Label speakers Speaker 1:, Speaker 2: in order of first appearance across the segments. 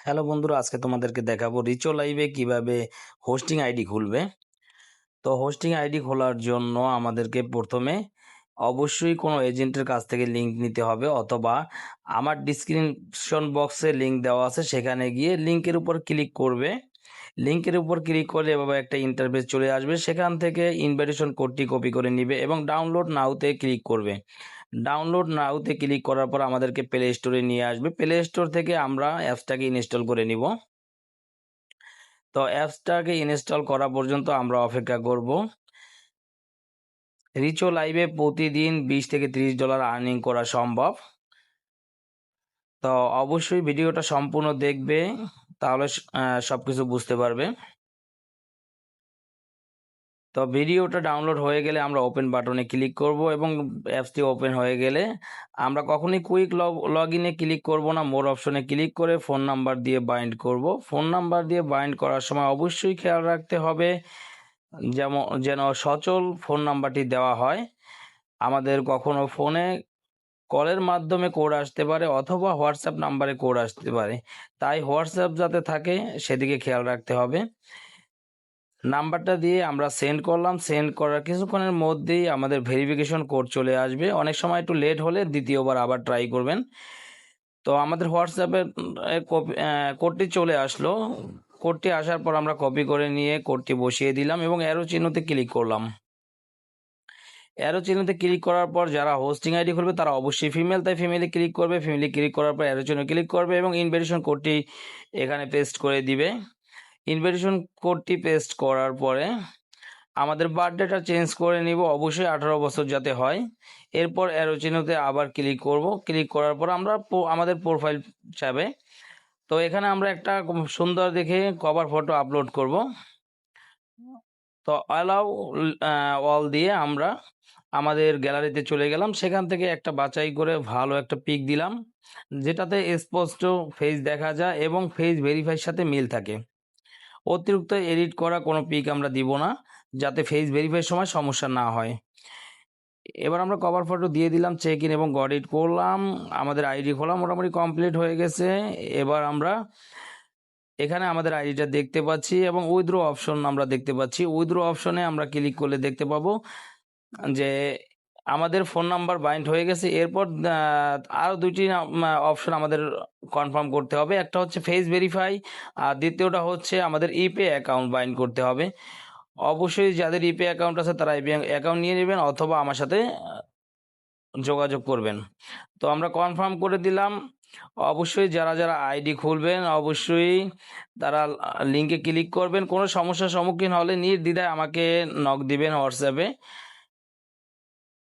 Speaker 1: Hello বন্ধুরা, আজকে তোমাদেরকে দেখাবো রিচো লাইভে কিভাবে হোস্টিং আইডি খুলবে। তো হোস্টিং আইডি খোলার জন্য আমাদেরকে প্রথমে অবশ্যই কোনো এজেন্টের কাছ থেকে লিংক নিতে হবে, অথবা আমার ডিসক্রিপশন বক্সে লিংক দেওয়া আছে, সেখানে গিয়ে লিংকের উপর ক্লিক করবে। লিংকের উপর ক্লিক করলে এভাবে একটা ইন্টারফেস চলে আসবে। সেখান থেকে ইনভাইটেশন কোডটি কপি করে নিবে এবং ডাউনলোড নাওতে ক্লিক করবে। ডাউনলোড নাওতে ক্লিক করার পর আমাদেরকে প্লে স্টোরে নিয়ে আসবে। প্লে স্টোর থেকে আমরা অ্যাপসটাকে ইনস্টল করে নিব। তো অ্যাপসটাকে ইনস্টল করা পর্যন্ত আমরা অপেক্ষা করব। রিচো লাইভে প্রতিদিন $20 থেকে $30 আর্নিং করা সম্ভব। তো অবশ্যই ভিডিওটা সম্পূর্ণ দেখবে, তাহলে সবকিছু বুঝতে পারবে। তো ভিডিওটা ডাউনলোড হয়ে গেলে আমরা ওপেন বাটনে ক্লিক করব এবং অ্যাপসটি ওপেন হয়ে গেলে আমরা কখনোই কুইক লগ ইনে ক্লিক করব না, মোর অপশনে ক্লিক করে ফোন নাম্বার দিয়ে বাইন্ড করব। ফোন নাম্বার দিয়ে বাইন্ড করার সময় অবশ্যই খেয়াল রাখতে হবে যেন সচল ফোন নাম্বারটি দেওয়া হয়। আমাদের কখনো ফোনে কলের মাধ্যমে কোড আসতে পারে অথবা হোয়াটসঅ্যাপ নাম্বারে কোড আসতে পারে, তাই হোয়াটসঅ্যাপ যাতে থাকে সেদিকে খেয়াল রাখতে হবে। নাম্বারটা দিয়ে আমরা সেন্ড করলাম। সেন্ড করার কিছুক্ষণের মধ্যেই আমাদের ভেরিফিকেশন কোড চলে আসবে। অনেক সময় একটু লেট হলে দ্বিতীয়বার আবার ট্রাই করবেন। তো আমাদের হোয়াটসঅ্যাপের কোডটি চলে আসলো। কোডটি আসার পর আমরা কপি করে নিয়ে কোডটি বসিয়ে দিলাম এবং অ্যারো চিহ্নতে ক্লিক করলাম। অ্যারো চিহ্নতে ক্লিক করার পর যারা হোস্টিং আইডি খুলবে তারা অবশ্যই ফিমেল, তাই ফিমেলে ক্লিক করবে। ফিমেলে ক্লিক করার পর অ্যারো চিহ্ন ক্লিক করবে এবং ইনভিটেশন কোডটি এখানে পেস্ট করে দিবে। ইনভিটেশন কোডটি পেস্ট করার পরে আমাদের বার্থডেটা চেঞ্জ করে নিব, অবশ্যই 18 বছর যাতে হয়। এরপর অ্যারো চিহ্নতে আবার ক্লিক করব। ক্লিক করার পর আমরা আমাদের প্রোফাইল চাবে। তো এখানে আমরা একটা সুন্দর দেখে কভার ফটো আপলোড করব। তো অ্যালাউ অল দিয়ে আমরা আমাদের গ্যালারিতে চলে গেলাম। সেখান থেকে একটা বাছাই করে ভালো একটা পিক দিলাম, যেটাতে স্পষ্ট ফেস দেখা যায় এবং ফেস ভেরিফাইয়ের সাথে মিল থাকে। অতিরিক্ত এডিট করা কোনো পিক আমরা দিব না, যাতে ফেস ভেরিফাইয়ের সময় সমস্যা না হয়। এবার আমরা কভার ফটো দিয়ে দিলাম, চেক ইন এবং গট ইট করলাম। আমাদের আইডি খোলা মোটামুটি কমপ্লিট হয়ে গেছে। এবার আমরা এখানে আমাদের আইডিটা দেখতে পাচ্ছি এবং উইথড্র অপশন আমরা দেখতে পাচ্ছি। উইথড্র অপশনে আমরা ক্লিক করলে দেখতে পাবো যে আমাদের ফোন নাম্বার বাইন্ড হয়ে গেছে। এরপর আরও দুইটি অপশন আমাদের কনফার্ম করতে হবে। একটা হচ্ছে ফেস ভেরিফাই, আর দ্বিতীয়টা হচ্ছে আমাদের ইপে অ্যাকাউন্ট বাইন্ড করতে হবে। অবশ্যই যাদের ইপে অ্যাকাউন্ট আছে তারা ইপে অ্যাকাউন্ট নিয়ে নেবেন অথবা আমার সাথে যোগাযোগ করবেন। তো আমরা কনফার্ম করে দিলাম। অবশ্যই যারা যারা আইডি খুলবেন অবশ্যই তারা লিঙ্কে ক্লিক করবেন। কোনো সমস্যার সম্মুখীন হলে নির্দ্বিধায় আমাকে নক দিবেন হোয়াটসঅ্যাপে,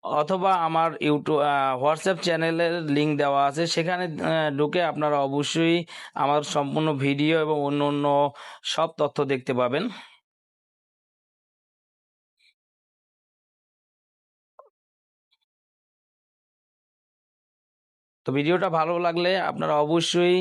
Speaker 1: অথবা আমার ইউটিউব হোয়াটসঅ্যাপ চ্যানেলের লিঙ্ক দেওয়া আছে, সেখানে ঢুকে আপনারা অবশ্যই আমার সম্পূর্ণ ভিডিও এবং অন্য অন্য সব তথ্য দেখতে পাবেন। তো ভিডিওটা ভালো লাগলে আপনারা অবশ্যই